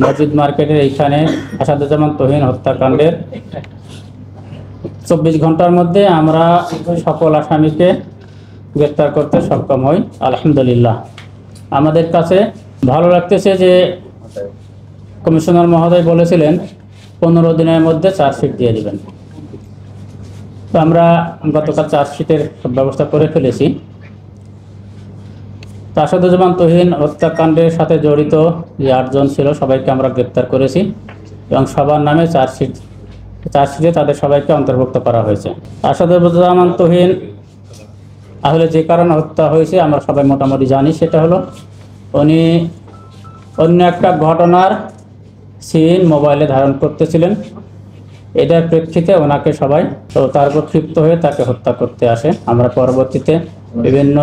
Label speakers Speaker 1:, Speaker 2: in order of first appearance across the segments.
Speaker 1: মসজিদ মার্কেটের এইখানে আসাদুজ্জামান তুহিন হত্যাকাণ্ডের 24 ঘন্টার মধ্যে আমরা সকল আসামিকে গ্রেপ্তার করতে সক্ষম হই। আলহামদুলিল্লাহ। আমাদের কাছে ভালো লাগতেছে যে কমিশনার মহোদয় বলেছিলেন 15 দিনের মধ্যে চার্জশিট দিয়ে দিবেন। তো আমরা গতকাল চার্জশিটের ব্যবস্থা করে ফেলেছি। আসাদুজ্জামান তুহিন হত্যাকাণ্ডের সাথে জড়িত যে 8 জন ছিল সবাইকে আমরা গ্রেপ্তার করেছি এবং সবার নামে চার্জশিটে তাদের সবাইকে অন্তর্ভুক্ত করা হয়েছে। আসাদুজ্জামান তুহিন আসলে যে কারণে হত্যা হয়েছে আমরা সবাই মোটামুটি জানি, সেটা হলো উনি অন্য একটা ঘটনার সিন মোবাইলে ধারণ করতেছিলেন। এটার প্রেক্ষিতে ওনাকে সবাই তো তার উপর ক্ষিপ্ত হয়ে তাকে হত্যা করতে আসে। আমরা পরবর্তীতে বিভিন্ন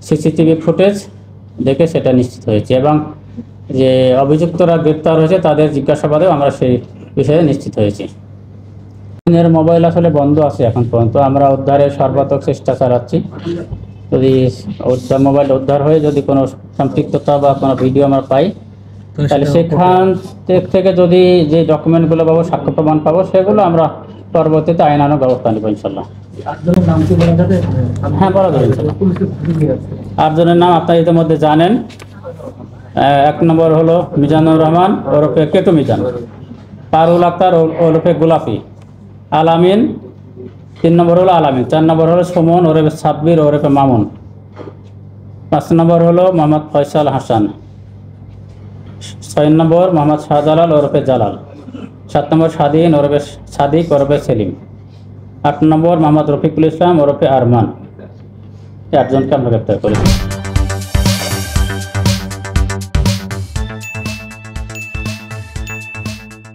Speaker 1: সিসিটিভি ফুটেজ দেখে সেটা নিশ্চিত হয়েছে এবং যে অভিযুক্তরা গ্রেপ্তার হয়েছে তাদের জিজ্ঞাসাবাদেও আমরা সেই বিষয়ে নিশ্চিত হয়েছি। এর মোবাইল আসলে বন্ধ আছে এখন পর্যন্ত। আমরা উদ্ধারের সর্বাত্মক চেষ্টা চালাচ্ছি। যদি মোবাইল উদ্ধার হয়ে যদি কোনো সম্পৃক্ততা বা কোনো ভিডিও আমরা পাই, তাহলে সেখান থেকে যদি যে ডকুমেন্টগুলো পাবো, সাক্ষ্য প্রমাণ পাবো, সেগুলো আমরা পরবর্তীতে আইনানুগ ব্যবস্থা নেব ইনশাল্লাহ। হ্যাঁ, বলা যাবে। 8 জনের নাম আপনারা ইতিমধ্যে জানেন। 1 নম্বর হলো মিজানুর রহমান ওরফে কেটু মিজান, পারুল আক্তার ওরফে গোলাপি, আলামিন 3 নম্বর হলো আলামিন, 4 নম্বর হলো সুমন ওরফে সাব্বির ওরফে মামুন, 5 নম্বর হলো মোহাম্মদ ফয়সাল হাসান, 6 নম্বর মোহাম্মদ শাহজালাল ওরফে জালাল, 7 নম্বর স্বাধীন ওরফে সাদিক ওরফে সেলিম, 8 নম্বর মোহাম্মদ রফিকুল ইসলাম ওরফে আরমান। 8 জনকে আমরা গ্রেপ্তার করেছি।